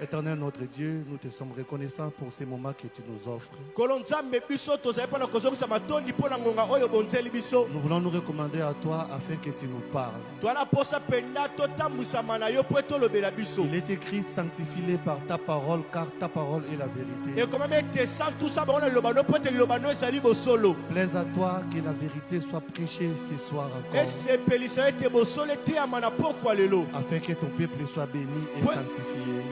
Éternel notre Dieu, nous te sommes reconnaissants pour ces moments que tu nous offres. Nous voulons nous recommander à toi afin que tu nous parles. Il est écrit, sanctifie-les par ta parole, car ta parole est la vérité. Plaise à toi que la vérité soit prêchée ce soir encore, afin que ton peuple soit béni et sanctifié.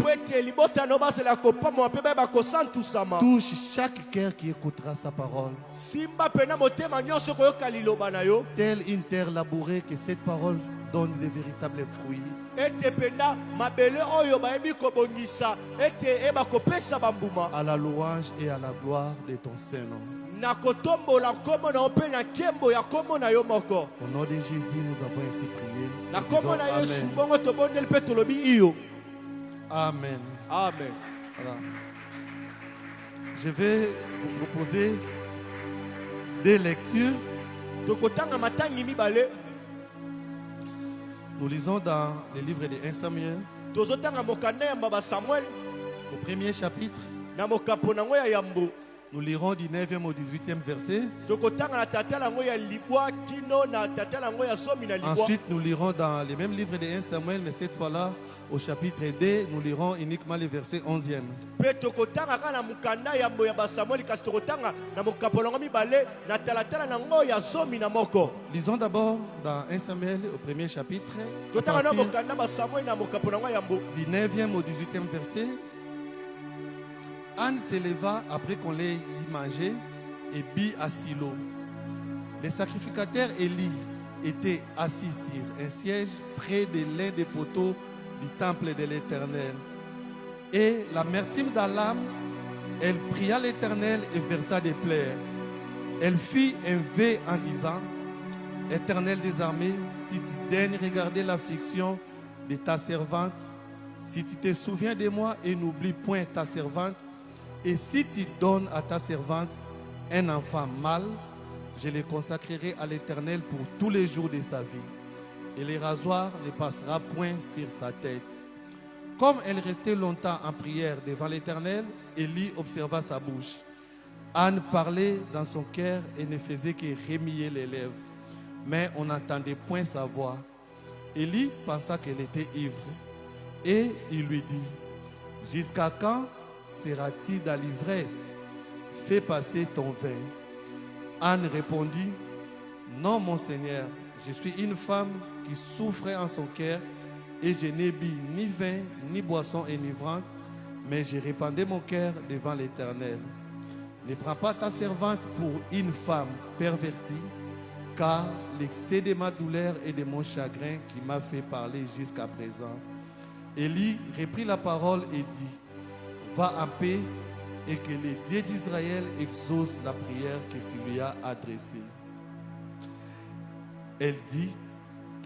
Touche chaque cœur qui écoutera sa parole. Telle une terre labourée, que cette parole donne de véritables fruits. À la louange et à la gloire de ton Saint-Nom. Au nom de Jésus, nous avons ainsi prié. Amen. Amen. Voilà. Je vais vous proposer des lectures. Nous lisons dans le livre de 1 Samuel, au premier chapitre. Nous lirons du 9e au 18e verset. Ensuite, nous lirons dans le même livre de 1 Samuel, mais cette fois-là, au chapitre 2, nous lirons uniquement le verset 11e. Lisons d'abord dans 1 Samuel, au premier chapitre, du 9e au 18e verset. Anne s'éleva après qu'on l'ait mangé et but à Silo. Le sacrificateur Élie était assis sur un siège près de l'un des poteaux du temple de l'Éternel. Et l'amertume d'Alam, elle pria l'Éternel et versa des pleurs. Elle fit un vœu en disant, Éternel des armées, si tu daignes regarder l'affliction de ta servante, si tu te souviens de moi et n'oublie point ta servante, et si tu donnes à ta servante un enfant mâle, je le consacrerai à l'Éternel pour tous les jours de sa vie. Et le rasoir ne passera point sur sa tête. Comme elle restait longtemps en prière devant l'Éternel, Élie observa sa bouche. Anne parlait dans son cœur et ne faisait que remuer les lèvres. Mais on n'entendait point sa voix. Élie pensa qu'elle était ivre. Et il lui dit, jusqu'à quand seras-tu dans l'ivresse? Fais passer ton vin. Anne répondit, non mon Seigneur, je suis une femme qui souffrait en son cœur et je n'ai bu ni vin ni boisson enivrante, mais j'ai répandu mon cœur devant l'Éternel. Ne prends pas ta servante pour une femme pervertie, car l'excès de ma douleur et de mon chagrin qui m'a fait parler jusqu'à présent. Élie reprit la parole et dit, va en paix et que le Dieu d'Israël exauce la prière que tu lui as adressée. Elle dit,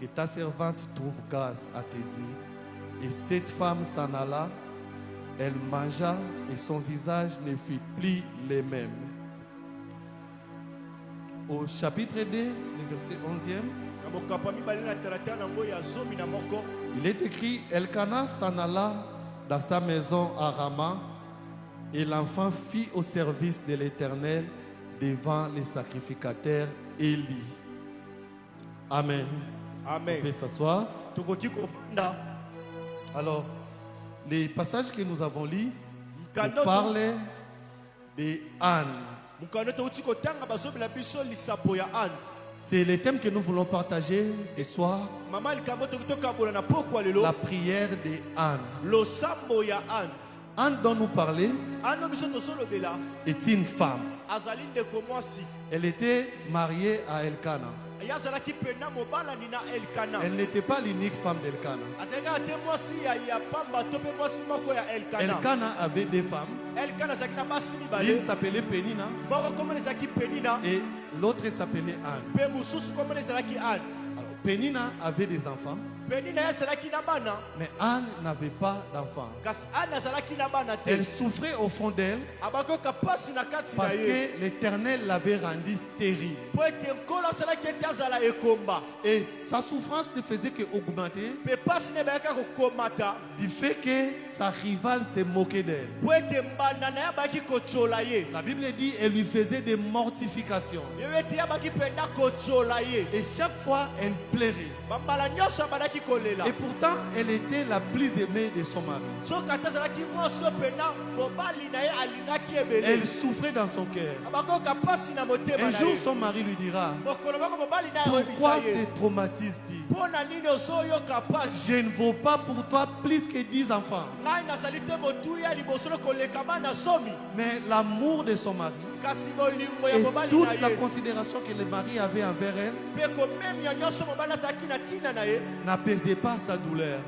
que ta servante trouve grâce à tes yeux. Et cette femme s'en alla, elle mangea et son visage ne fut plus le même. Au chapitre 2, le verset 11e, il est écrit, Elkana s'en alla dans sa maison à Rama, et l'enfant fit au service de l'Éternel devant les sacrificateurs Élie. Amen. Amen. On peut s'asseoir. Alors, les passages que nous avons lus parlent de Anne. C'est le thème que nous voulons partager ce soir. La prière de Anne. Anne dont nous parlons est une femme. Elle était mariée à Elkana. Elle n'était pas l'unique femme d'Elkana. Elkana avait deux femmes. L'une s'appelait Pénina et l'autre s'appelait Anne. Alors, Pénina avait des enfants. Mais Anne n'avait pas d'enfant. Elle souffrait au fond d'elle parce que l'Éternel l'avait rendue stérile. Et sa souffrance ne faisait qu'augmenter du fait que sa rivale se moquait d'elle. La Bible dit qu'elle lui faisait des mortifications. Et chaque fois, elle pleurait. Et pourtant, elle était la plus aimée de son mari. Elle souffrait dans son cœur. Un jour, son mari lui dira: pourquoi te traumatises-tu? Je ne vaux pas pour toi plus que 10 enfants. Mais l'amour de son mari et toute la considération que le mari avait envers elle n'apaisait pas sa douleur.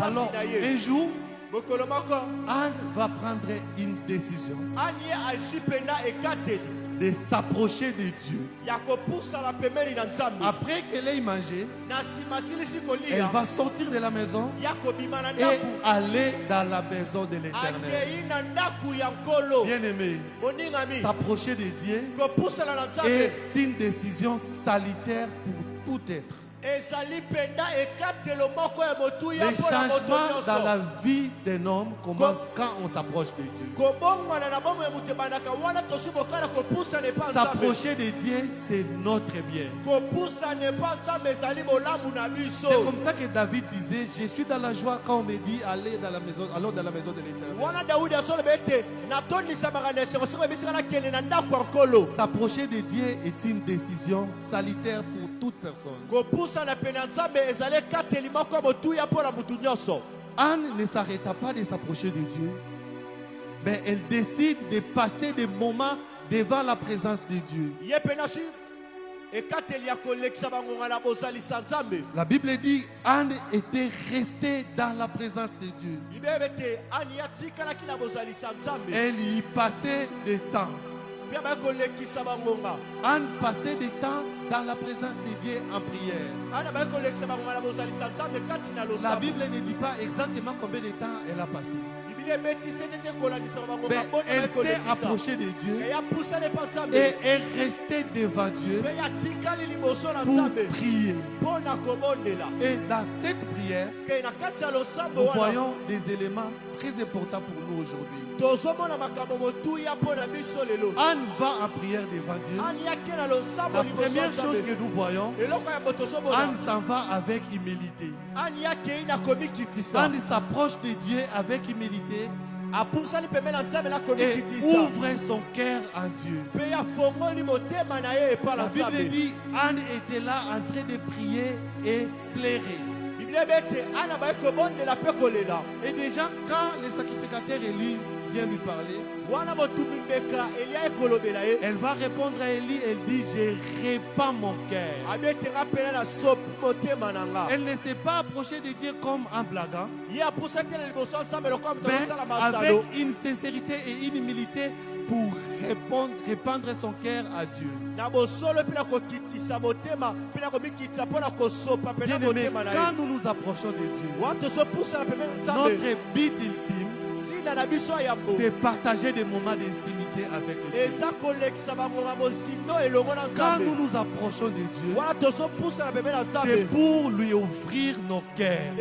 Alors, un jour, Anne va prendre une décision de s'approcher de Dieu. Après qu'elle ait mangé, elle va sortir de la maison et aller dans la maison de l'Éternel. Bien-aimé, s'approcher de Dieu est une décision salutaire pour tout être. Les changements dans la vie d'un homme commencent quand on s'approche de Dieu. S'approcher de Dieu, c'est notre bien. C'est comme ça que David disait: je suis dans la joie quand on me dit allons dans la maison de l'Éternel. S'approcher de Dieu est une décision salutaire pour toute personne. Anne ne s'arrêta pas de s'approcher de Dieu, mais elle décide de passer des moments devant la présence de Dieu. La Bible dit Anne était restée dans la présence de Dieu. Elle y passait du temps. Anne passait du temps dans la présence de Dieu en prière. La Bible ne dit pas exactement combien de temps elle a passé. Mais elle s'est approchée de Dieu et est restée devant Dieu pour prier. Et dans cette prière, nous voyons des éléments très importants pour nous aujourd'hui. Anne va en prière devant Dieu. La première chose que nous voyons, Anne s'en va avec humilité. Anne s'approche de Dieu avec humilité et ouvre son cœur en Dieu. La Bible dit Anne était là en train de prier et pleurer. Et déjà, quand le sacrificateur Élie vient lui parler, elle va répondre à Élie. Elle dit: je répands mon cœur. Elle ne s'est pas approchée de Dieu comme un blaguant, mais avec une sincérité et une humilité pour répandre son cœur à Dieu. Bien-aimé, quand nous nous approchons de Dieu, notre but ultime, c'est partager des moments d'intimité avec Dieu. Quand nous nous approchons de Dieu, c'est pour lui ouvrir nos cœurs.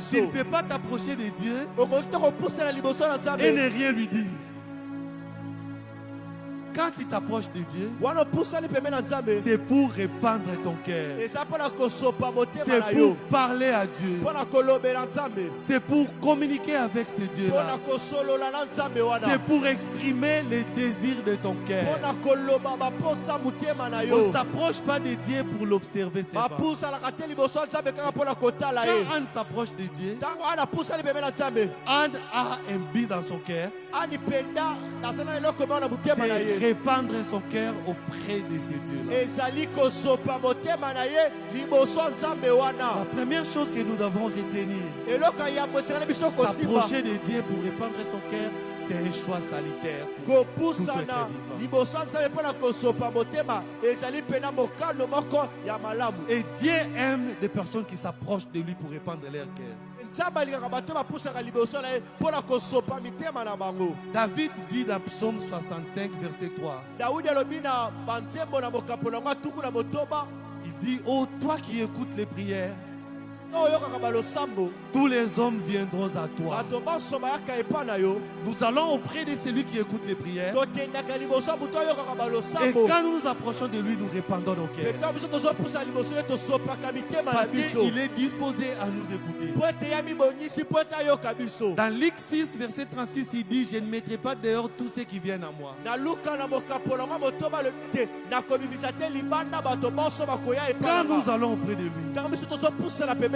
Tu ne peux pas t'approcher de Dieu et ne rien lui dire. Quand tu t'approches de Dieu, c'est pour répandre ton cœur. C'est pour parler à Dieu. C'est pour communiquer avec ce Dieu-là. C'est pour exprimer les désirs de ton cœur. On ne s'approche pas de Dieu pour l'observer. Quand Anne s'approche de Dieu, Anne a un but dans son cœur. C'est répandre son cœur auprès de ces dieux-là. La première chose que nous devons retenir, s'approcher de Dieu pour répandre son cœur, c'est un choix salutaire pour tout être vivant. Et Dieu aime des personnes qui s'approchent de lui pour répandre leur cœur. David dit dans Psaume 65, verset 3, il dit, ô toi qui écoutes les prières, tous les hommes viendront à toi. Nous allons auprès de celui qui écoute les prières. Et quand nous nous approchons de lui, nous répandons nos cœurs. Parce qu'il est disposé à nous écouter. Dans Luc 6, verset 36, il dit, je ne mettrai pas dehors tous ceux qui viennent à moi. Quand nous allons auprès de lui,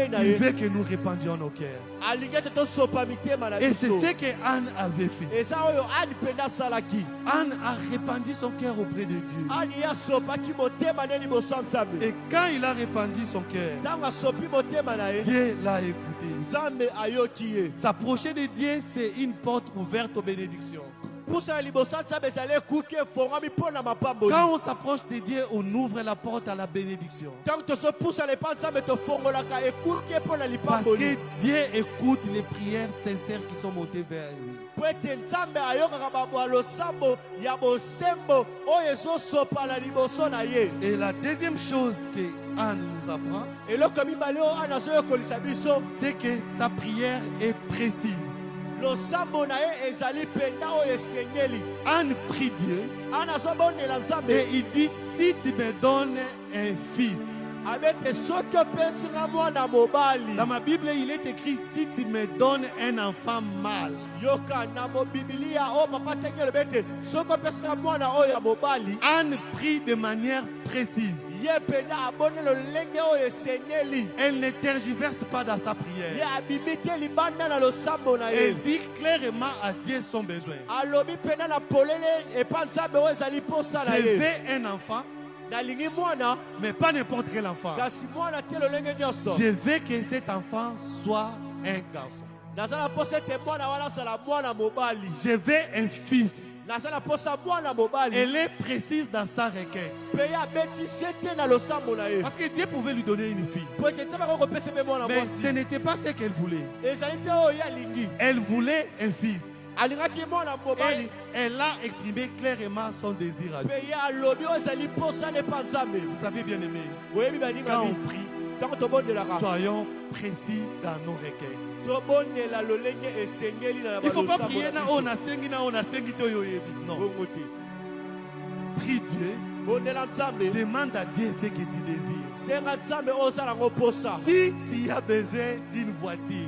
il veut que nous répandions nos cœurs. Et c'est ce que Anne avait fait. Anne a répandu son cœur auprès de Dieu. Et quand il a répandu son cœur, Dieu l'a écouté. S'approcher de Dieu, c'est une porte ouverte aux bénédictions. Quand on s'approche de Dieu, on ouvre la porte à la bénédiction. Parce que Dieu écoute les prières sincères qui sont montées vers lui. Et la deuxième chose que Anne nous apprend, c'est que sa prière est précise. Anne prie Dieu et il dit, si tu me donnes un fils. Dans ma Bible, il est écrit, si tu me donnes un enfant mâle. Anne prie de manière précise. Elle ne tergiverse pas dans sa prière. Elle dit clairement à Dieu son besoin. Je veux un enfant, mais pas n'importe quel enfant. Je veux que cet enfant soit un garçon. Je veux un fils. Elle est précise dans sa requête. Parce que Dieu pouvait lui donner une fille. Mais ce n'était pas ce qu'elle voulait. Elle voulait un fils. Et elle a exprimé clairement son désir à Dieu. Vous savez, bien aimé, quand on prie, soyons précis dans nos requêtes. Il ne faut pas prier non. Prie Dieu. Demande à Dieu ce que tu désires. Si tu as besoin d'une voiture,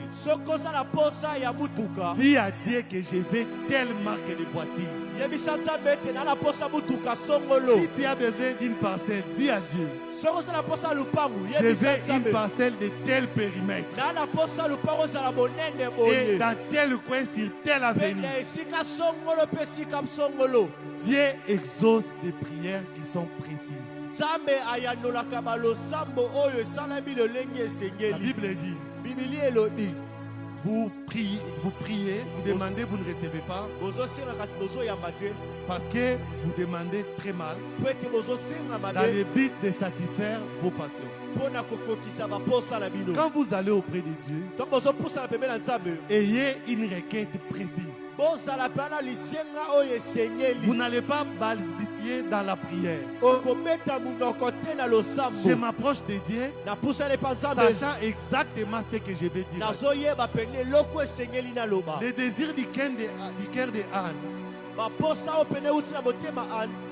dis à Dieu que je veux telle marque de voiture. Si tu as besoin d'une parcelle, dis à Dieu, je veux une parcelle de tel périmètre et dans tel coin sur telle avenue. Dieu exauce des prières qui sont précises. La Bible dit, vous priez, vous demandez, vous ne recevez pas, parce que vous demandez très mal, dans le but de satisfaire vos passions. Quand vous allez auprès de Dieu, ayez une requête précise. Vous n'allez pas balbutier dans la prière. Je m'approche de Dieu, sachant exactement ce que je vais dire. Le désir du cœur de Anne,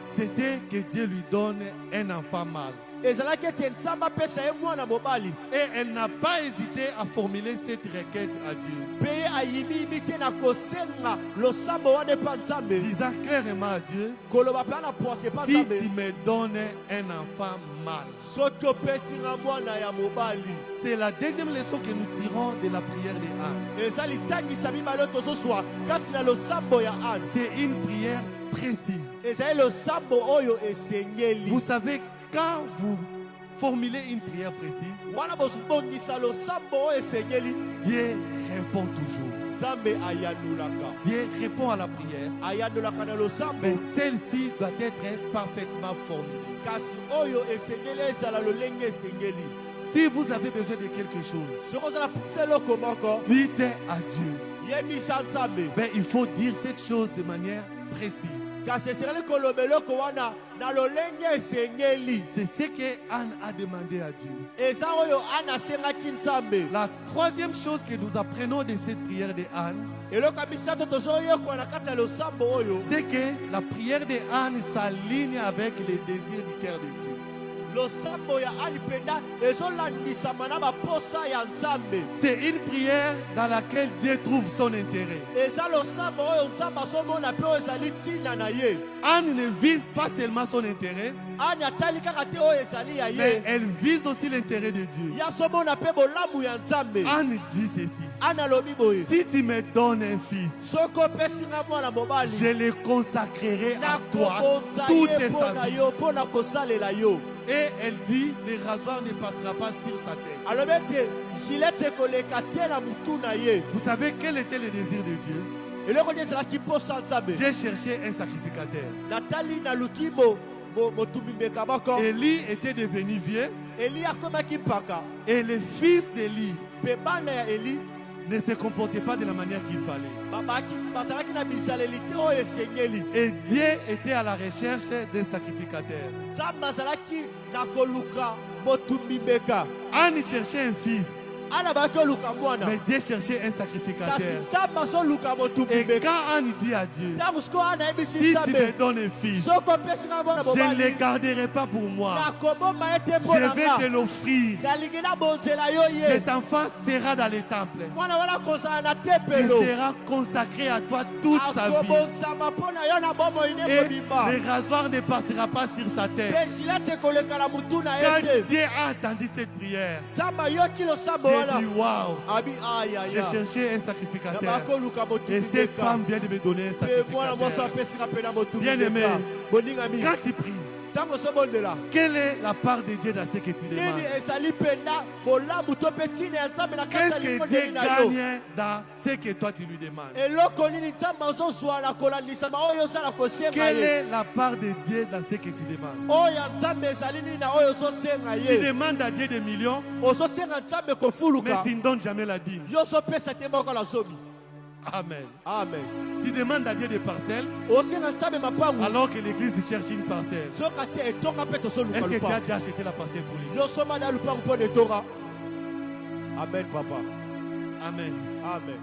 c'était que Dieu lui donne un enfant mâle. Et elle n'a pas hésité à formuler cette requête à Dieu, disant clairement à Dieu, si tu me donnes un enfant mâle. C'est la deuxième leçon que nous tirons de la prière de Anne. C'est une prière précise. ezali losambo oyo esengeli. Vous savez, quand vous formulez une prière précise, wana bozobongisa losambo oyo esengeli, Dieu répond toujours. nzambe ayandulaka. Dieu répond à la prière, ayandulaka na losambo, mais celle-ci doit être parfaitement formulée. kasi oyo esengeli ezala lolenge esengeli. Si vous avez besoin de quelque chose, soki ozala mposa eloko moko, dites à Dieu. yebisa nzambe. Mais il faut dire cette chose de manière précise. kasi esengeli koloba eloko wana na lolenge esengeli. C'est ce que Anne a demandé à Dieu. eza oyo ana asengaki nzambe. La troisième chose que nous apprenons de cette prière de Anne, eloko ya misato tozoyokola na kati ya losambo oyo, c'est que la prière de Anne s'aligne avec les désirs du cœur de Dieu. losambo ya ani mpenza ezolandisama na baposa ya nzambe. C'est une prière dans laquelle Dieu trouve son intérêt. eza losambo oyo nzambe azomona mpe oyo ezali ntina na ye. Anne ne vise pas seulement son intérêt, ani atali kaka te oyo ezali ya mais ye, elle vise aussi l'intérêt de Dieu. ye azomona mpe bolamu ya nzambe. Anne dit ceci: ani alobi boye, si tu me donnes un fils, soki opesi nga mwana mobali, je le consacrerai à toi nakobonza toute ye mpo sa na vie. yo mpo na kosalela yo. Et elle dit, le rasoir ne passera pas sur sa tête. alobi ete gilete ekoleka te na mutu na ye. Vous savez quel était le désir de Dieu? eloko nde ezalaki posa nzambe. J'ai cherché un sacrificateur. natali naluki motumbi mbeka moko. Élie était devenu vieux eli akomaki mpaka, et le fils d'Élie mpe bana ya eli ne se comportait pas de la manière qu'il fallait. bazalaki na bizaleli te oyo esengeli. Et Dieu était à la recherche d'un sacrificateur. nzambe azalaki na koluka motumbi mbeka. Anne cherchait un fils, ana bazalaki oluka mwana, mais Dieu cherchait un kasi sacrificateur. nzambe azoluka motumbi Et mbeka. quand Anne dit à Dieu, ntango sikoyo ana yebisi si tu me nzambe, donnes un fils, soki opesi nga mwana je ne le mobali, garderai pas pour moi. nakoboma ye te mpo Je na vais te nga, l'offrir. nalingi nabonzela yo ye. Cet enfant sera dans les temples. mwana wana akozala na Il tempelo, sera consacré à toi toute sa vie. akobonzama mpo na yo na bomoi ne Et kobima, le rasoir ne passera pas sur sa tête. mpe silete ekoleka na mutu na Quand ye te. Dieu a entendu cette prière, nzambe ayoki losambo Dieu wana, dit waouh, abi j'ai ayaya, cherché un na sacrificateur. bakoluka Et motumbi cette mbeka, femme vient de me donner un mpe mwana mwasi sacrificateur. apesika mpe na motumbi Bien-aimé, mbeka. boningami, quand tu pries, ntango ozobondela, quelle est la part de Dieu dans ce que tu nini demandes? ezali mpenza bolamu to mpe ntina ya nzambe na kati ya Qu'est-ce que Dieu limbondeli na yo? gagne dans ce que toi tu lui demandes? eloko nini nzambe azozwa na kolandisama oyo ozala kosenga Quelle ye? est la part de Dieu dans ce que tu demandes? oyo ya nzambe ezali nini na oyo ozosenga Tu ye? demandes à Dieu des millions, ozosenga nzambe mais kofuluka, tu ne donnes jamais la dîme. yo ozopesa te moko na zomi. Amen. amen. Tu demandes à Dieu des parcelles, osenga nzambe mapangu, alors que l'église cherche une parcelle. soka te etonga mpe tosoluka Est-ce que tu as lupangu. déjà acheté la parcelle pour lui? yo soma na lupangu mpo na etonga. amen papa, Amen. amen.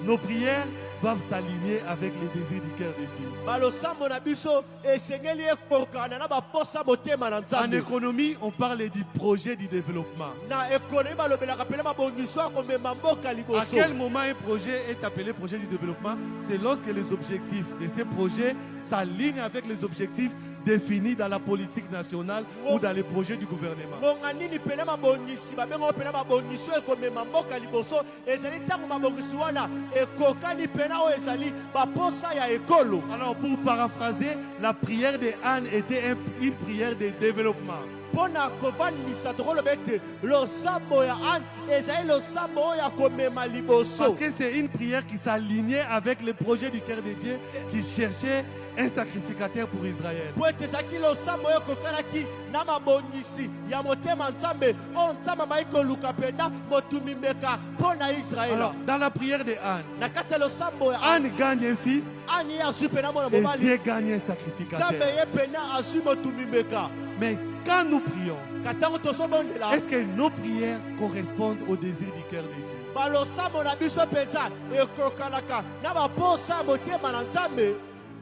Nos prières doivent s'aligner avec les désirs du cœur de Dieu. balosambo na biso esengeli ekokana na baposa motema na En nzambe. économie, on parle du projet du développement. na ekonomi balobelaka pele mabongiso ya komema mboka À liboso. quel moment un projet est appelé projet du développement? C'est lorsque les objectifs de ces projets s'alignent avec les objectifs définis dans la politique nationale ou dans les projets du gouvernement. ngonga nini pele mabongisi babengo pele mabongiso ekomema mboka liboso, ezali ntango mabongisi wana ekokani pena oyo ezali baposa ya ekolo. Alors pour paraphraser, la prière de Anne était une prière de développement. mpo na kovanisa tokoloba ete losambo ya ane ezali losambo oyo ya komema liboso. Parce que c'est une prière qui s'alignait avec le projet du cœur de Dieu qui cherchait un sacrificateur pour Israël. po ete ezalaki losambo oyo ekokalaki na mabongisi ya motema nzambe oyo nzambe amai koluka mpena motumi mbeka mpo na israele. Alors, dans la prière de Anne, na kati ya losambo ya Anne gagne un fils ani ye azwi mpena mwana et mobali, Dieu gagne un nzambe sacrificateur. ye mpena azwi motumi mbeka. Mais quand nous prions, ka ntango tozobondela, est-ce que nos prières correspondent au désir du cœur de Dieu? balosambo na biso mpenza ekokanaka na baposa ya motema na nzambe.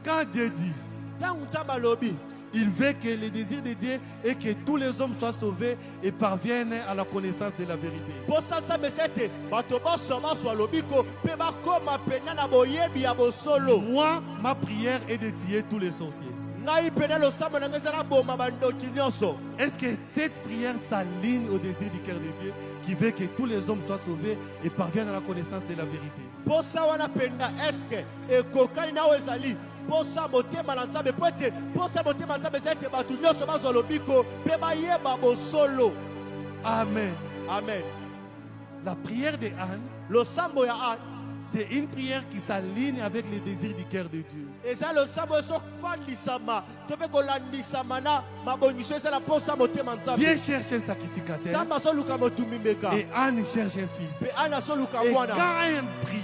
Quand Dieu dit, ntango nzambe alobi il veut que le désir de Dieu est que tous les hommes soient sauvés et parviennent à la connaissance de la vérité. posa nzambe eza ete bato baso bazwa lobiko mpe bakóma pena na boyebi ya bosolo. Moi, ma prière est de tuer tous les sorciers. ngai pena losambo na ngai eza na boma bandoki nyonso. Est-ce que cette prière s'aligne au désir du cœur de Dieu qui veut que tous les hommes soient sauvés et parviennent à la connaissance de la vérité? posa wana penda eske ekokani na oyo ezali posa motema na nzambe po ete posa motema na nzambe eza ete bato nyonso bazwa lobiko mpe bayeba bosolo. Amen. Amen. La prière de Anne, Losambo ya Anne c'est une prière qui s'aligne avec les désirs du cœur de Dieu. eza losambo ezofandisama to mpe kolandisama na mabongiso ezala posa motema Dieu nzambe. cherche un sacrificateur Nzambe azoluka motumbi mbeka et Anne cherche un fils. mpe Anne azoluka Et mwana. quand Anne prie,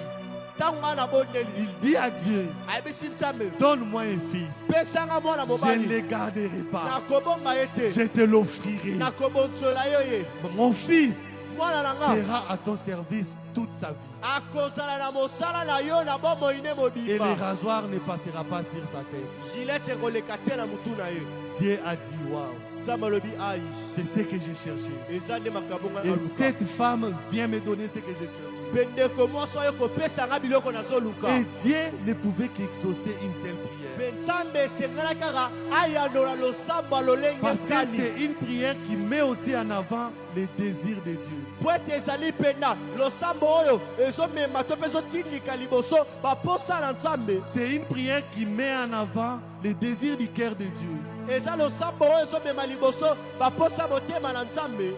Ntango Anne abondeli il dit à Dieu, ayebisi nzambe donne-moi un fils. pesanga mwana Je ne mobali le garderai pas. nakobonga ye te Je te l'offrirai. nakobonzola yo ye. Mon fils Mwana na nga sera à ton service toute sa vie. akozala na mosala na yo na bomoi ne Et le mobimba. rasoir ne passera pas sur sa tête. Gilete ekoleka te na mutu na ye. Dieu a dit, waouh, Nzambe alobi ai c'est ce que j'ai cherché. eza nde makambo ngai Et naluka. cette femme vient me donner ce que j'ai cherché. Mpe ndeko mwasi oyo kopesa nga biloko nazoluka. Et Dieu ne pouvait qu'exaucer une telle prière. Mpe nzambe esengela kaka ayanola losambo alolenge Parce que kani c'est une prière qui met aussi en avant les désirs de Dieu. po ete ezali mpena losambo oyo ezomema to mpe ezotindika liboso baposa na nzambe. C'est une prière qui met en avant les désirs du cœur de Dieu. Eza losambo oyo ezomema liboso baposa motema na nzambe.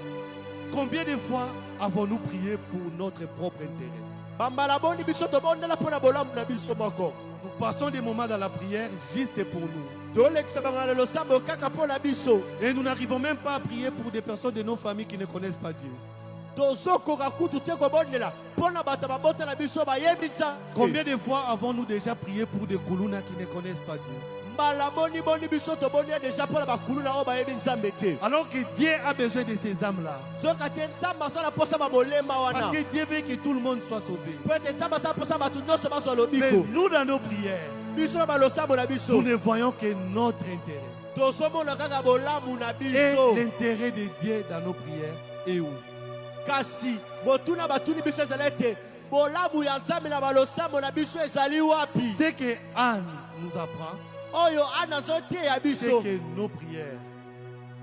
Combien de fois avons-nous prié pour notre propre intérêt? Bambala boni biso tobondela mpo na bolamu na biso moko. Nous passons des moments dans la prière juste pour nous. Tolekisa bangala na losambo kaka mpo na biso. Et nous n'arrivons même pas à prier pour des personnes de nos familles qui ne connaissent pas Dieu. Tozokoka kutu te kobondela mpo na bato babota na biso bayebi nzambe. Combien de fois avons-nous déjà prié pour des koulouna qui ne connaissent pas Dieu? Mbala boni boni biso tobondela deja mpo na bakulu na oyo bayebi nzambe te. Alors que Dieu a besoin de ces âmes-là. Zoka te nzambe asala mposa babolema Parce wana. que Dieu veut que tout le monde soit sauvé. Po ete nzambe asala mposa bato nyonso bazwa Mais lobiko. nous, dans nos prières, Biso na balosambo na nous biso ne voyons que notre intérêt. tozomona kaka bolamu na Et biso. l'intérêt de Dieu dans nos prières est où? Kasi botuna batuni biso ezali ete bolamu ya nzambe na balosambo na biso ezali wapi. Ce que Anne nous apprend, Oyo Ana azoteya c'est biso que nos prières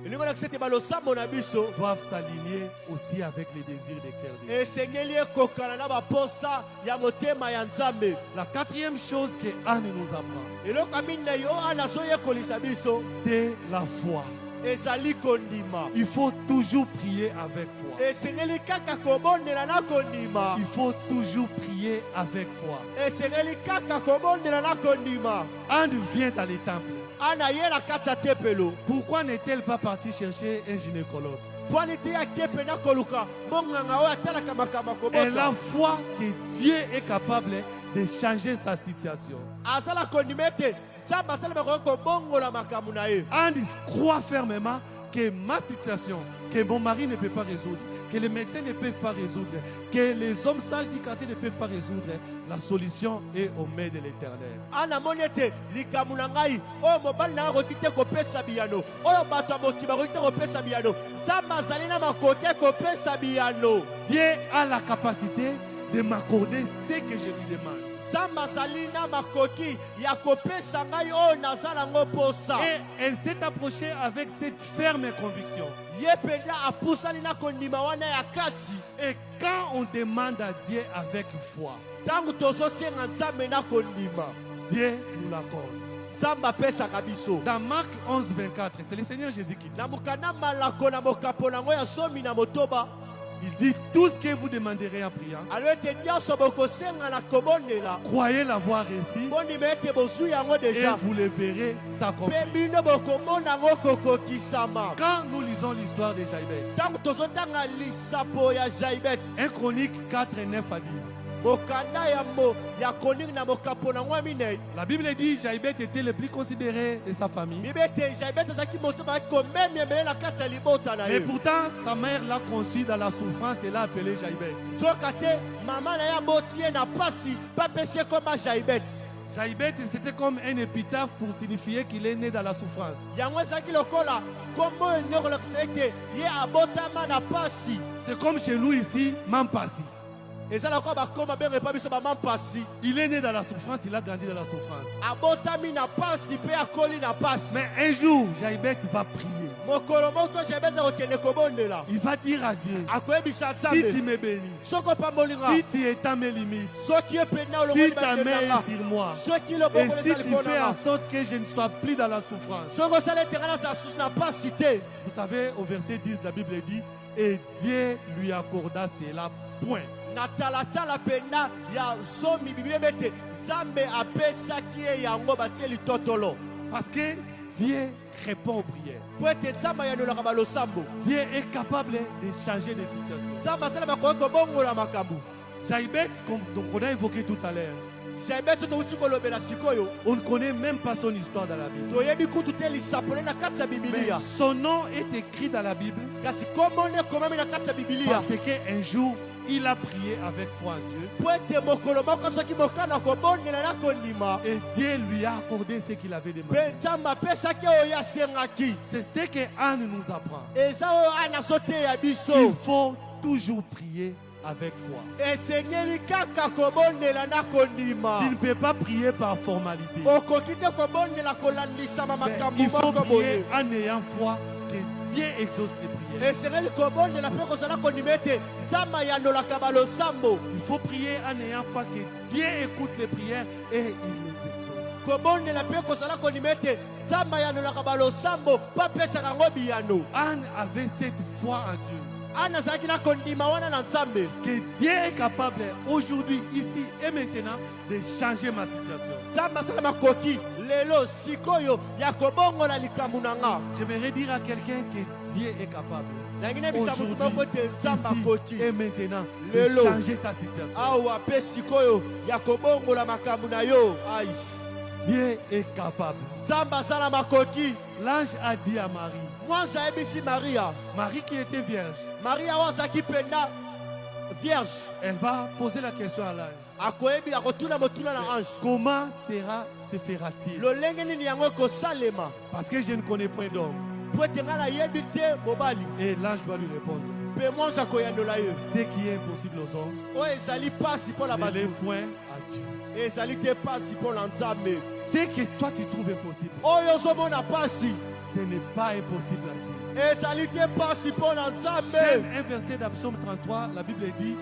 elingo lakisa ete balosambo na biso doivent s'aligner aussi avec les désirs des cœurs de Dieu. esengeli ekokana na baposa ya motema ya nzambe. La quatrième chose que Anne nous apprend, eloko ya minei oyo Ana azoyekolisa biso c'est la foi. ezali kondima. Il faut toujours prier avec foi. Esengeli kaka kobondela na kondima. Il faut toujours prier avec foi. Esengeli kaka kobondela na kondima. Anne vient dans les temples. Ana ye na kati ya tempelo Pourquoi n'est-elle pas partie chercher un gynécologue? pwani te yake pena koluka monganga oyo atalaka makambo Elle a kobota. foi que Dieu est capable de changer sa situation. Azala kondima ete nzambe asalema koki kobongola makambo na ye. Anne croit fermement que ma situation, que mon mari ne peut pas résoudre, que les médecins ne peuvent pas résoudre, que les hommes sages du quartier ne peuvent pas résoudre, la solution est aux mains de l'Éternel. Ana moni ete likambo na ngai oyo mobali na akoki te kopesa biyano oyo bato ya mokili bakoki te kopesa biyano nzambe azali na makoki ya kopesa biyano. Dieu a la capacité de m'accorder ce que je lui demande. nzambe azali na makoki ya kopesa ngai oyo naza nango posa. Et elle s'est approchée avec cette ferme conviction. Ye mpenza apusani na kondima wana ya kati. Et quand on demande à Dieu avec foi, Ntango tozosenga nzambe na kondima Dieu nous l'accorde. nzambe apesaka biso. Dans Marc 11, 24, c'est le Seigneur Jésus qui dit, Na mokanda malako na mokapo nango ya somi na motoba il dit, tout ce que vous demanderez en priant, alo ete nyonso bokosenga na kobondela croyez l'avoir reçu bondima ete bozwi yango et deja vous le verrez s'accomplir. mpe bino bokomona yango kokokisama. Quand nous lisons l'histoire de Jaïbet, Ntango tozotanga lisapo ya Jaibet 1 Chronique 4, 9 à 10, mokanda ya koningi na mokapo nango ya minei la Bible dit Jaïbet était le plus considéré de sa famille. bibi ete Jaibet azalaki moto bayaki komemi emele na kati ya libota na Mais ye. pourtant, sa mère l'a conçu dans la souffrance et l'a appelé Jaïbet. soka te mama na ye aboti ye na pasi mpe apesi ye koma Jaibet. Jaïbet, c'était comme un épitaphe pour signifier qu'il est né dans la souffrance. yango ezalaki lokola kombo oyo nde kolakisa ete ye abotama na pasi. C'est comme chez nous ici, Mampasi. eza lokola bakoma bengepa biso bamampasi. Il est né dans la souffrance, il a grandi dans la souffrance. abotami na pasi mpe akoli na pasi. Mais un jour, Jaïbet va prier. mokolo moko jebeta kokende kobondela Il va dire à Dieu, akoyebisa si tu nzambe me bénis, soki opambolinga si tu étends mes limites, soki epena si olongoli ta main bandenanga est sur moi, soki et loboko si leza tu likolo fais en nanga sorte que je ne sois plus dans la souffrance. soki osala etengana na susu na pasi te. Vous savez, au verset 10, la Bible dit, et Dieu lui accorda cela, point. Na talatala pena ya zomi biblia bete nzambe apesaki ye yango batie litotolo Parce que Dieu répond aux prières. po ete nzambe ayanolaka balosambo. Dieu est capable de changer les situations. nzambe asala makoki kobongola makambo. Jaïbet, comme on a évoqué tout à l'heure, jaibe to touti kolobela sikoyo on ne connaît même pas son histoire dans la Bible. toyebi kutu te lisapole na kati ya Mais bibilia son nom est écrit dans la Bible kasi kombo ne ekomami na kati ya bibilia parce qu'un jour, il a prié avec foi en Dieu. po ete mokolo moko soki mokana kobondela na kondima Et Dieu lui a accordé ce qu'il avait mpe demandé. nzambe apesaki oyo asengaki. C'est ce que Anne nous apprend. eza oyo ana azoteya biso Il faut toujours prier avec foi. esengeli kaka kobondela na kondima. Tu ne peux pas prier par formalité. okoki te kobondela kolandisama Mais makambo il faut moko prier boye en ayant foi que Dieu exauce les prières. esengeli kobondela mpe kozala kondima ete nzambe ayandolaka balosambo. Il faut prier en ayant foi que Dieu écoute les prières et il les exauce. kobondela mpe kozala kondima ete nzambe ayandolaka balosambo mpo apesaka yango biyano. Anne avait cette foi en Dieu. ana azalaki na kondima wana na nzambe Que Dieu est capable aujourd'hui, ici et maintenant, de changer ma situation. nzambe asala makoki lelo sikoyo ya kobongola likambo na nga. J'aimerais dire à quelqu'un que Dieu est capable. nangi nayebisa motu moko Aujourd'hui, ete nzambe akoki ici et maintenant, Lelo. de changer ta situation. awa mpe sikoyo ya kobongola makambo na yo. ai Dieu est capable. nzambe asala makoki. L'ange a dit à Marie, mwanza ayebisi maria Marie qui était vierge, maria oyo azalaki mpenza vierge elle va poser la question à l'ange. akoyebi akotuna motuna na ange Comment se fera-t-il? lolenge nini yango ekosalema Parce que je ne connais point d'homme. po ete ngai nayebi te mobali. Et l'ange va lui répondre, mpe mwanza akoyandola ye ce qui est impossible aux hommes oyo ezali pasi mpo na ne l'est bato point à Dieu. ezali te pasi mpo na nzambe. Ce que toi tu trouves impossible, oyo ozomona pasi ce n'est pas impossible à Dieu. ezali te pasi mpo na J'aime nzambe. un verset d'Absaume 33, la Bible dit,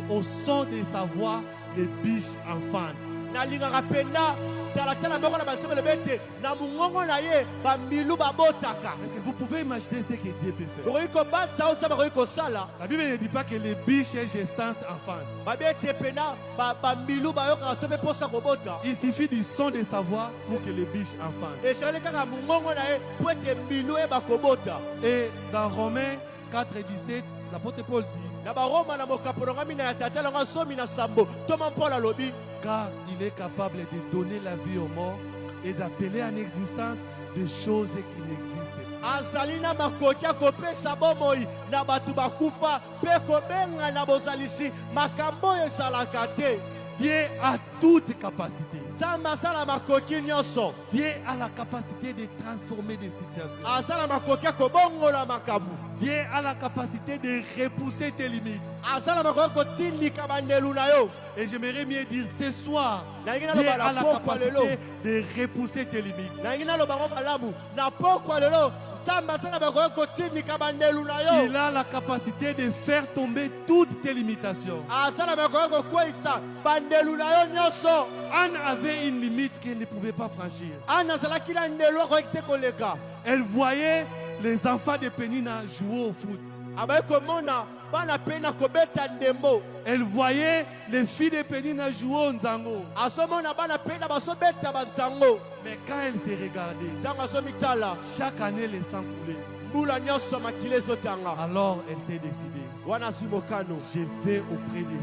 au son de sa voix, les biches enfantent. nalingaka mpenza talatala moko na banzambe elobi ete na mongongo na ye bamilu babotaka. Est-ce que vous pouvez imaginer ce que Dieu peut faire? okoki kobatisa oyo nzambe akoki kosala. La Bible ne dit pas que les biches gestantes enfantent. babi ete pena bamilu bayokaka to mpe mposa kobota. Il suffit du son de sa voix pour que les biches enfantent. esali kaka mongongo na ye mpo ete milu eyeba kobota. Et dans Romains 4 et 17, l'apôtre Paul dit, na baroma na mokaponongami na ya tata elonga somi na sambo toma mpona alobi car il est capable de donner la vie aux morts et d'appeler en existence des choses qui n'existent pas. azali na makoki ya kopesa bomoi na bato bakufa mpe kobenga na bozalisi makambo oyo ezalaka te. Dieu a toute capacité. nzambe asala makoki nyonso. Dieu a la capacité de transformer des situations. asala makoki ya kobongola makambo. Dieu a la capacité de repousser tes limites. asala makoki ya kotindika bandelu na yo. Et j'aimerais mieux dire ce soir, nangi Dieu naloba a na la pokwa lelo capacité de repousser tes limites. nangi naloba ngo malamu na pokwa lelo nzambe asala makoki ya kotindika bandelu na yo. Il a la capacité de faire tomber toutes tes limitations. asala makoki ya kokweyisa bandelu na yo nyonso. Anne avait une limite qu'elle ne pouvait pas franchir. ana azalaki na ndelu akoki te koleka. Elle voyait les enfants de Pénina jouer au foot. abayi komona bana mpe na kobeta ndembo. Elle voyait les filles de Pénina jouer au nzango. azomona bana mpe na bazobeta banzango. Mais quand elle s'est regardée, ntango azomitala chaque année les sang coulait. mbula nyonso makili ezotanga. Alors elle s'est décidée. wana azwi mokano Je vais auprès de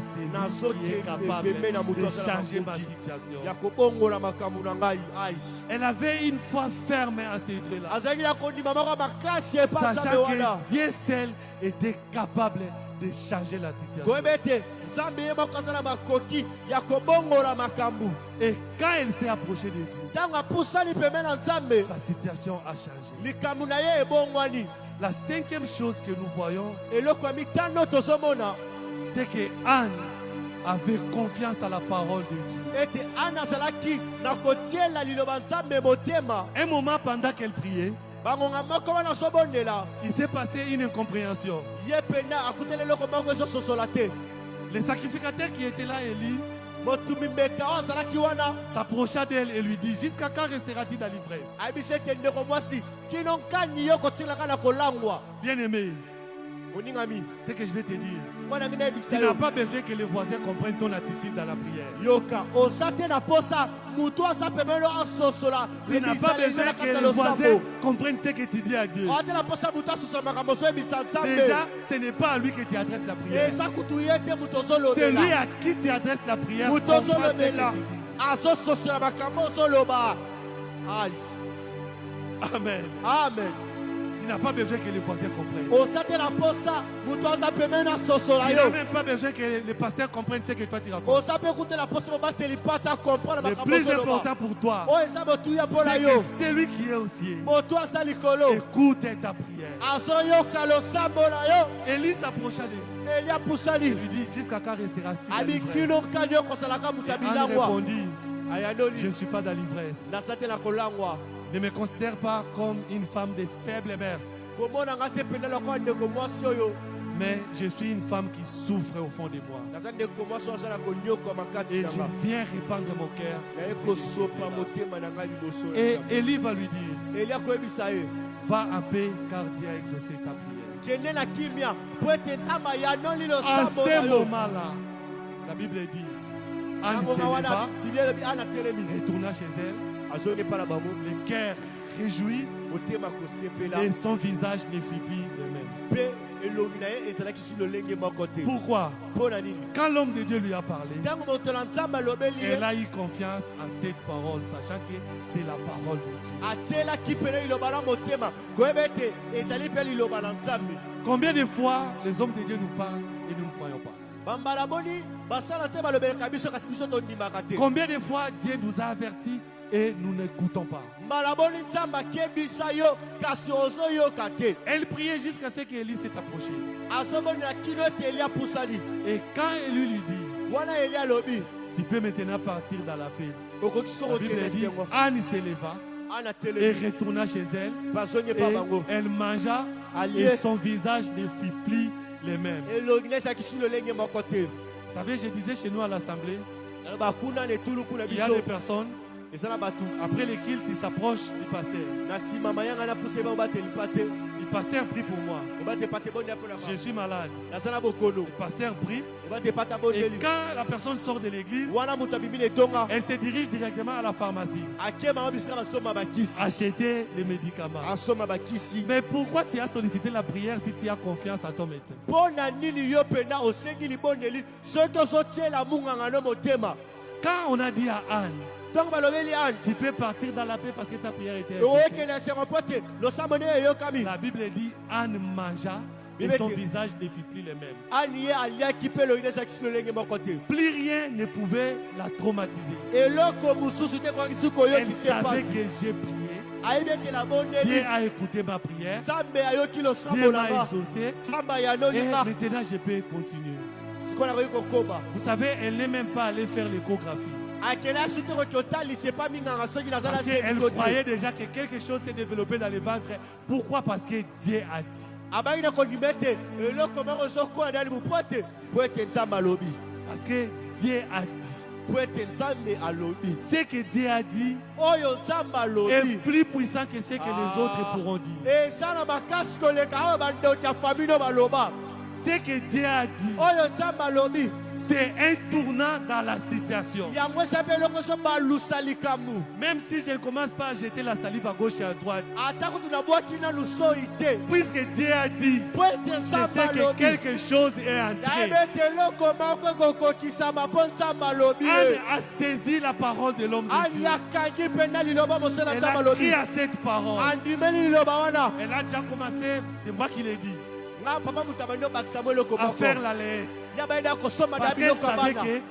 celui qui est capable de changer ma situation. ya kobongola makambo na ngai. ai Elle avait une foi ferme à ce Dieu-là, azalaki na kondima moko makasi epa nzambe sachant wana. que Dieu seul était capable de changer la situation. koyeba ete nzambe ye moko aza na makoki ya kobongola makambo. Et quand elle s'est approchée de Dieu, ntango apusani pembeni na nzambe sa situation a changé. likambo na ye ebongwani. La cinquième chose que nous voyons, eloko ya mitano tozomona c'est que Anne avait confiance à la parole de Dieu. ete ana azalaki na kotiela liloba nzambe motema. Un moment pendant qu'elle priait, bangonga moko wana azobondela il s'est passé une incompréhension. ye pena akuteli eloko moko ezososola te. Le sacrificateur qui était là, Élie, motumi mbeka oyo azalaki wana s'approcha d'elle et lui dit, jusqu'à quand restera-t-il dans l'ivresse? ayebisi ete ndeko mwasi kino nkani yo kotilaka na kolangwa. Bien-aimé, moningami ce que je vais te dire, mwana ngi nayebisa tu n'as yo pas besoin que les voisins comprennent ton attitude dans la prière. yoka oza te na posa motu aza pembeni asosola Tu n'as pas besoin que les voisins comprennent ce que tu dis à Dieu. oza te na posa motu asosola makambo ozoyebisa nzambe. Déjà, ce n'est pas à lui que tu adresses la prière. eza kutu ye te moto C'est lui ozolobela à qui tu adresses la prière. moto Comprends ce que ozolobela tu dis. azososola makambo ozoloba. Aïe. Amen. Amen. Tu n'as pas besoin que les voisins comprennent. oza te na posa moto aza pembeni asosola Tu n'as yo même pas besoin que les pasteurs comprennent ce que toi tu racontes. oza mpe kutela posa mobateli mpo ata comprendre Le makambo plus ozoloba important pour toi, oyo eza motuya mpola c'est yo que celui qui est au ciel moto aza likolo écoute ta prière. azoyoka losambo na yo. Élie s'approcha de lui eli apusani et lui dit, jusqu'à quand restera-t-il dans l'ivresse? abikino nkani okozalaka moto ya Anne bilangwa répondit, je ayandoli ne suis pas dans l'ivresse. naza te na kolangwa Ne me considère pas comme une femme de faible mœurs, komonanga te mpenza lokola ndeko mwasi oyo mais je suis une femme qui souffre au fond de moi. naza ndeko mwasi oyo aza na konyokwa makati Et na nga je viens répandre mon cœur. naye kosopa motema na ngai liboso na Et Nzambe. Élie va lui dire, eli akoyebisa ye va en paix car Dieu a exaucé ta prière. kende na kimia mpo ete nzambe ayanoli En losambo na ce yo. moment-là, la Bible dit, Anne yangonga se wana leva, biblia elobi ana telemi retourna chez elle, azongi epa na bango le cœur réjoui motema kosepela et son visage ne fut plus le même. mpe elongi na ye ezalaki su lolenge moko te. Pourquoi? mpo na nini Quand l'homme de Dieu lui a parlé, ntango moto na nzambe alobeli ye elle a eu confiance en cette parole, sachant que c'est la parole de Dieu. atielaki pene liloba na motema koyeba ete ezali mpe liloba na nzambe. Combien de fois les hommes de Dieu nous parlent et nous ne croyons pas? bambala boni basala te balobelaka biso kasi biso tondimaka te. Combien de fois Dieu nous a avertis et nous n'écoutons pas? mbala boni nzambe akebisa yo kasi ozoyoka te. Elle priait jusqu'à ce qu'Élie s'est approché. azobonela kino ete eli apusani Et quand Élie lui dit, wana eli alobi tu peux maintenant partir dans la paix, okoki soko la Bible kokende dit, sengo Anne s'éleva ana et telemi retourna chez elle. bazongi Et epa bango elle mangea alie et son visage ne fut plus le même. elongi na ezalaki su lolenge moko te. Vous savez, je disais chez nous à l'assemblée, naloba kuna na etuluku na il y a biso des personnes, eza na bato après le culte, ils s'approchent du pasteur. na nsima mayanga na pusa eba obateli pa te Le pasteur prie pour moi. obate pa te bonde mpona Je suis malade. naza na bokono Le pasteur prie. obate pa ta Et bondeli quand la personne sort de l'église, wana moto abimi na etonga elle se dirige directement à la pharmacie, akemanga bisika basomba bakisi acheter les médicaments. asomba bakisi. Mais pourquoi tu as sollicité la prière si tu as confiance à ton médecin? mpo na nini yo mpena osengi libondeli soki ozotiela munganga no motema. Quand on a dit à Anne, ntongo balobeli ane tu peux partir dans la paix parce que ta prière était exaucée. oyokende esengo mpo te losambo nde eyokami. La Bible dit Anne mangea et Bible son dit- visage ne fut plus le même. ani ye aliaki mpe elongi na ezalaki su lolenge moko te. Plus rien ne pouvait la traumatiser. eloko mosusu te kokaki su Elle koyoki te savait pasi que j'ai prié. ayebi ete na bondeli Dieu a écouté ma prière. nzambe ayoki Dieu losambo na m'a nga exaucé. nzambe Et ayanolinga maintenant, je peux continuer. sikoyo nakoki kokoba. Vous savez, elle n'est même pas allée faire l'échographie. akende asi te koki otalisa epa minganga soki naza na Parce qu'elle semiko croyait te déjà que quelque chose s'est développé dans le ventre. Pourquoi? Parce que Dieu a dit. abangi na kondima ete eloko moko ezokola na libu mpo ete mpo ete nzambe alobi Parce que Dieu a dit. mpo ete nzambe alobi Ce que Dieu a dit oyo nzambe est alobi plus puissant que ce que les autres pourront dire. eza na makasi koleka oyo bandoki ya fami no baloba. Ce que Dieu a dit, oyo nzambe alobi c'est un tournant dans la situation. yango eza mpe eloko so balusa likambo Même si je ne commence pas à jeter la salive à gauche et à droite, ata kutu nabwaki nanu soi te puisque Dieu a dit, mpo ete je nzambe sais que alobi quelque chose est yayebi entré. ete eloko moko ekokokisama mpo nzambe alobi Anne ye. a saisi la parole de l'homme de ani Dieu. akangi mpena liloba moso na Elle nzambe a alobi crié à cette parole. andimeli liloba wana Elle a déjà commencé, c'est moi qui l'ai dit, nga papa moto abandi obakisa mo eloko à moko faire la lettre. ya bayenda kosomba na Parce qu'elle biloko ya savait bana que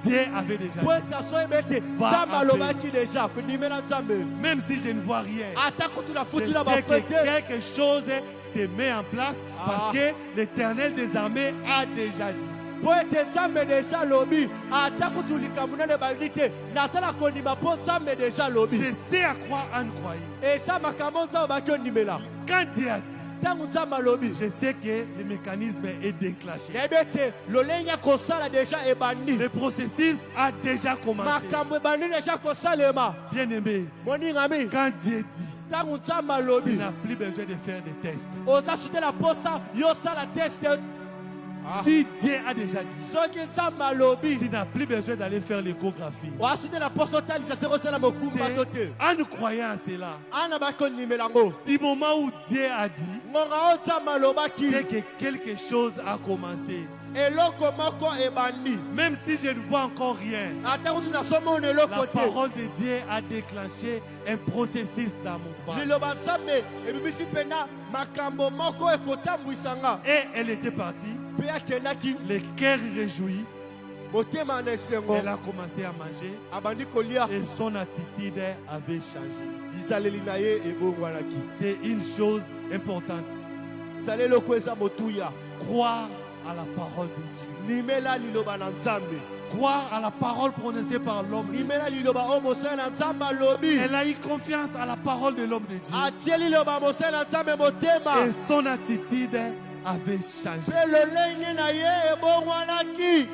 Dieu avait déjà po dit. ete asoyebi ete Va nzambe en alobaki deja kondimela nzambe Même si je ne vois rien, ata kutu na je futi na sais que bafete quelque chose se met en place parce Ah. que l'Éternel des armées a déjà dit. po ete nzambe deja lobi ata kutulika munene bandi te nasala kondima po nzambe deja lobi. C'est ce à quoi Anne croyait. Eza makambo nzambe baki ondimela. Quand Dieu a dit, Ntango nzambe lobi je sais que le mécanisme est déclenché. nayebi ete lolenge ya kosala deja ebandi. Le processus a déjà commencé. Makambo ebandi deja kosalema. Bien aimé, Moningami quand Dieu dit, ntango nzambe tu alobi n'as plus besoin de faire des tests. oza sutela posa yosala teste. Si Dieu a déjà dit, Soki nzambe alobi tu n'as plus besoin d'aller faire l'échographie. wasutela posa otalisa seko osala mokumba to te. Anne croyait en cela. Ana baki ondimela yango. Du moment où Dieu a dit, Ngonga oyo nzambe alobaki c'est que quelque chose a commencé. eloko moko ebandi. Même si je ne vois encore rien, Ata kutu nasomona la eloko te. parole de Dieu a déclenché un processus dans mon ventre. Liloba nzambe ebimisi mpena makambo moko ekotambwisanga. Et elle était partie, Mpe akendaki le cœur réjoui, motema na esengo elle a commencé à manger abandi kolia et son attitude avait changé. bizaleli na ye ebongwanaki. C'est une chose importante. Zala eloko eza motuya. Croire à la parole de Dieu. Nimela liloba na nzambe. Croire à la parole prononcée par l'homme. Nimela liloba oyo mosala na nzambe alobi. Elle a eu confiance à la parole de l'homme de Dieu. Atie liloba mosala na nzambe motema. Et son attitude avait changé. Mpe lolenge na ye ebongwanaki.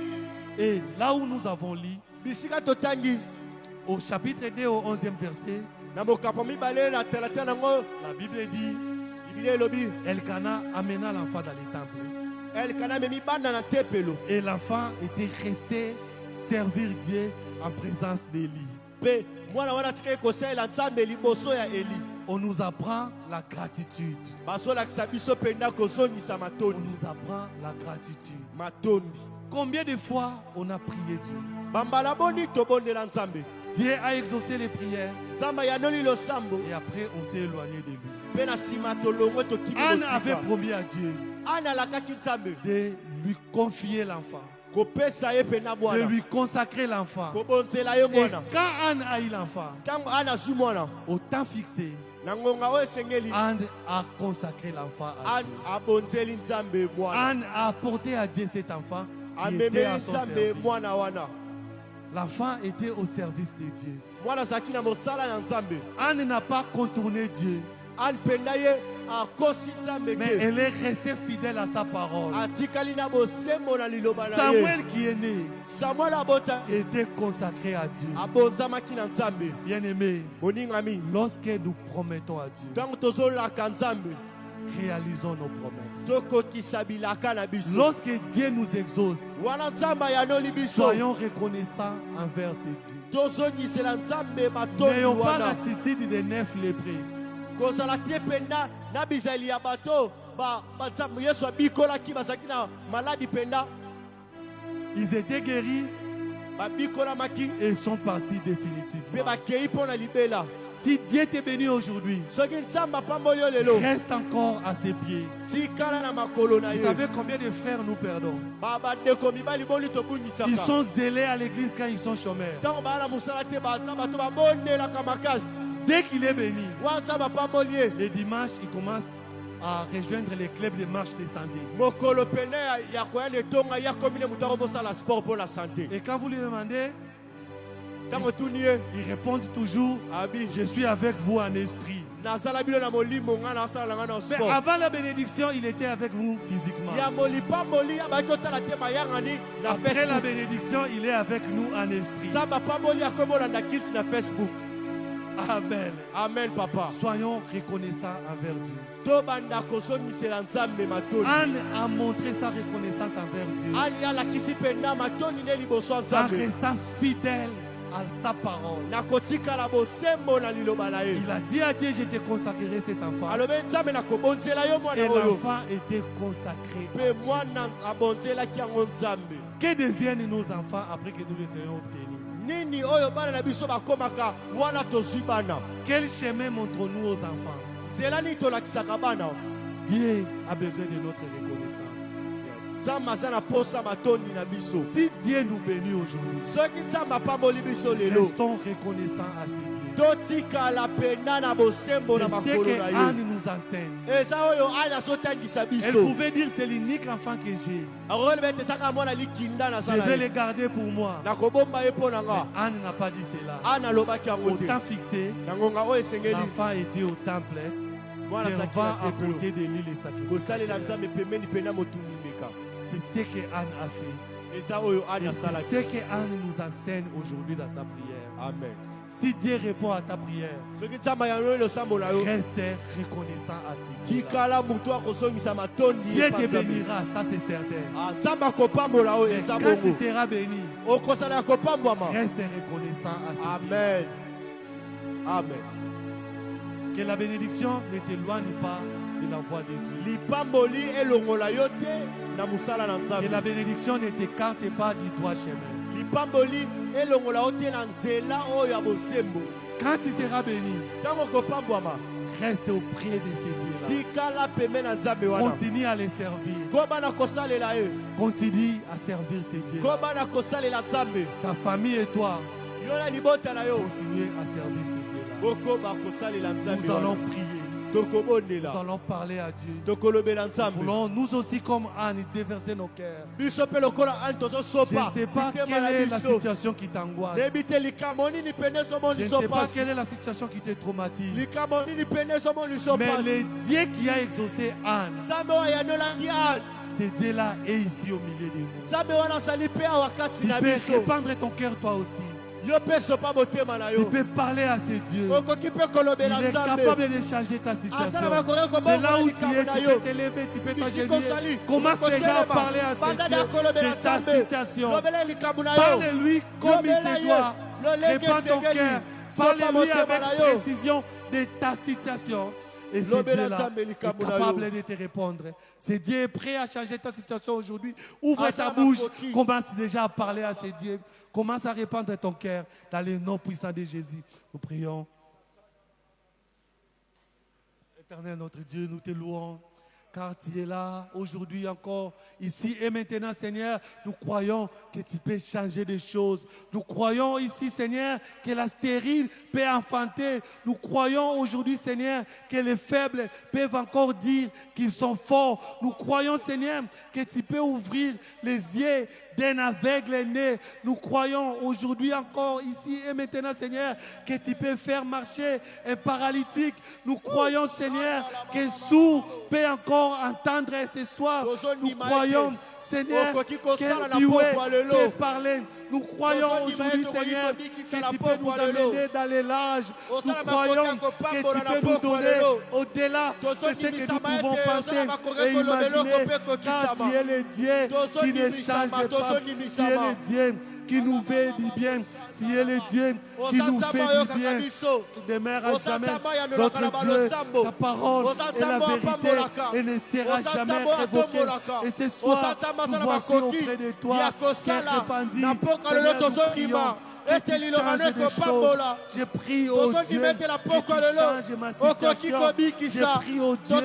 Et là où nous avons lu, Bisika totangi au chapitre 2, au 11e verset, na mokapo mibale na talatala nango la Bible dit, Biblia elobi Elkana amena l'enfant dans le temple. Elkana amemi bana na tempelo. Et l'enfant était resté servir Dieu en présence d'Élie. Mpe mwana wana atikaki kosalela nzambe liboso ya Eli. On nous apprend la gratitude. Bazolakisa biso mpenza kozongisa On matondi. nous apprend la gratitude. Matondi. Combien de fois on a prié Dieu? Bambala boni tobondela nzambe. Dieu a exaucé les prières Nzambe yanoli losambo. et après on s'est éloigné de lui. Mpe na nsima tolongwe tokimi Anne avait mosika. promis à Dieu Ana alakaki nzambe de lui confier l'enfant, kopesa ye mpenza de mwana. lui consacrer l'enfant. Kobonzela ye Et mwana. quand Anne a eu l'enfant, Ntango ana azwi mwana au temps fixé, na ngonga oyo esengeli Anne a consacré l'enfant à Anne Dieu. abonzeli nzambe mwana. Anne a apporté à Dieu cet enfant qui Amemeli était à son nzambe service. mwana wana. L'enfant était au service de Dieu. Mwana azalaki na mosala na nzambe. Anne n'a pas contourné Dieu, Anne mpenza ye akosi nzambe mais te. elle est restée fidèle à sa parole. Atikali na bosembo na liloba na ye. Samuel qui est né Samuel abota était consacré à Dieu. abonzamaki na nzambe. Bien-aimé, Moningami lorsque nous promettons à Dieu, ntango tozolaka nzambe réalisons nos promesses. tokokisa bilaka na biso. Lorsque Dieu nous exauce, Wana nzambe ayanoli biso soyons reconnaissants envers ce Dieu. tozongisela nzambe matondi N'ayons pas wana. l'attitude des 9 lépreux. Kozala te mpenza na bizali ya bato banzambe yesu abikolaki bazalaki na maladi mpenza Ils étaient guéris babikolamaki et sont partis mpe définitivement. bakei mpo na libela. Si Dieu t'est béni aujourd'hui, Soki nzambe apamboli yo lelo reste encore à ses pieds. tikala na makolo na Vous ye. savez combien de frères nous perdons? Bandeko mibali boni Ils tobunisaka sont zélés à l'église quand ils sont chômeurs. ntango baa na mosala te baza bato babondelaka makasi. Dès qu'il est béni, Wa nzambe apamboli ye les dimanches, il commence à rejoindre les clubs de marche descendue. mokolo pene ya koya na etonga ya komi ne moto akobosala sport mpo na sante. Et quand vous lui demandez, Ntango tuni ye ils répondent toujours, abi je suis avec vous en esprit. nazala bino na molimo nga nasala nga na Mais sport. avant la bénédiction, il était avec nous physiquement. Ya molipamboli abaki otala te mayangani na Après la Facebook. bénédiction, il est avec nous en esprit. Nzambe apamboli akombolanda kilti na Facebook. Amen. Amen papa. Soyons reconnaissants envers Dieu. Tobanda kozongisela nzambe matoni. Anne a montré sa reconnaissance envers Dieu Ani alakisi mpenza matoni ne liboso ya en nzambe. restant fidèle à sa parole. Na kotikala bosembo na liloba na ye. Il a dit à Dieu, je te consacrerai cet enfant. Alobi nzambe nakobonzela yo mwana Et oyo. l'enfant était consacré. Mpe mwana abonzelaki yango nzambe. Que deviennent nos enfants après que nous les ayons obtenus? Nini oyo bana na biso bakomaka wana tozwi bana. Quel chemin montrons-nous aux enfants? Nzela nini tolakisaka bana. Dieu a besoin de notre reconnaissance. Nzambe aza na posa matondi na biso. Si Dieu nous bénit aujourd'hui, Soki nzambe apamboli biso lelo restons reconnaissants à ce Dieu. totikala pena na bosembo na C'est ce makolo que na yo. Anne nous enseigne. Eza oyo Anne azotangisa Elle biso. pouvait dire c'est l'unique enfant que j'ai. Akolobela ete saka mwana likinda na Je sala vais ye. le garder pour moi. Nakobomba ye mpo na nga. Anne n'a pas dit cela. Anne alobaki yango Au te. temps fixé, Na ngonga oyo esengeli l'enfant était au temple, mwana servant à azalaki na côté tempelo. de lui les sacrifices. kosalela nzambe pembeni pena motungi meka. C'est ce que Anne a fait. Eza oyo Anne Et c'est asalaki. ce que Anne nous enseigne aujourd'hui dans sa prière. Amen. Si Dieu répond à ta prière, soki nzambe yango oyo losambola yo reste reconnaissant à Dieu. tikala motu akosongisa matondi Dieu epa te Nzambe. bénira, ça c'est certain. Nzambe akopambola oyo Mais eza quand tu bongo seras béni, okosala ya kopambwama. reste reconnaissant à Dieu. Amen. Amen. Que la bénédiction ne t'éloigne pas de la voie de Dieu. Lipamboli elongola yo te na musala na Que nzambe. la bénédiction ne t'écarte pas du droit chemin. Lipamboli elongola yo te na nzela oyo ya bosembo. Quand tu seras béni, Ntango kopambwama reste auprès de ces dieux-là. tikala pembeni na nzambe wana. Continue à les servir. Kobana kosalela ye. Continue à servir ces dieux. Kobana kosalela nzambe. Ta famille et toi, Yo na libota na yo. continuez à servir ces dieux-là. Okoba kosalela nzambe Nous allons wana. prier. Nous Tokobondela. allons parler à Dieu. Tokolobela Nous nzambe. voulons nous aussi comme Anne déverser nos cœurs. Biso pe lokola Anne Je tozosopa. ne sais pas Mitema quelle na est la biso. situation qui t'angoisse. Neyebi te likambo nini pene so Je moni ne so sais pas pasi. quelle est la situation qui te traumatise. Likambo nini pene so moni so Mais pasi. le Dieu qui a exaucé Anne, Nzambe oyo ayanolangi Anne. ce Dieu-là est ici au milieu de nous. Nzambe wana azali mpe awa kati Tu na peux biso. répandre ton cœur toi aussi. Yo mpe sopa motema na Tu yo. peux parler à ces dieux. Okoki mpe Il kolobela est nzambe. capable de changer ta situation. Asala bakoki De kobongola là où tu likambo es, na tu yo. peux te lever, tu peux Bisiko t'agenouiller. sali. Commence déjà à parler à Banda ces na dieux kolobela de ta nzambe. situation. Lobela likambo na yo. Parle-lui comme il Lobela se ye. doit. Lolenge Répands ton sengeli. cœur. Sopa Parle-lui motema avec na yo. précision de ta situation. Et ce Lobela Dieu-là nzambe est likambo na yo. capable de te répondre. Ce Dieu est prêt à changer ta situation aujourd'hui. Ouvre Asala ta bouche. makoki. Commence déjà à parler à ces dieux. Commence à répandre ton cœur dans le nom puissant de Jésus. Nous prions. Éternel notre Dieu, nous te louons. Car tu es là aujourd'hui encore, ici et maintenant, Seigneur. Nous croyons que tu peux changer des choses. Nous croyons ici, Seigneur, que la stérile peut enfanter. Nous croyons aujourd'hui, Seigneur, que les faibles peuvent encore dire qu'ils sont forts. Nous croyons, Seigneur, que tu peux ouvrir les yeux d'un aveugle né. Nous croyons aujourd'hui encore, ici et maintenant, Seigneur, que tu peux faire marcher un paralytique. Nous croyons, Seigneur, qu'un sourd peut encore entendre ce soir. Nous croyons, Seigneur, que tu peux parler. Nous croyons aujourd'hui, Seigneur, que tu peux nous amener dans les larges. Nous croyons que tu peux nous donner au-delà de ce que nous pouvons penser et imaginer. Car tu es le Dieu qui ne change pas. Tu es le Dieu qui nous fait du bien. Tu es le Dieu qui nous fait du bien. Demeure à jamais notre Dieu. Ta parole est la vérité et ne sera jamais révoquée. Et ce soir, nous voici auprès de toi qui est répandu. Seigneur, nous prions que tu changes des choses. Je prie au Dieu que tu changes ma situation. Je prie au Dieu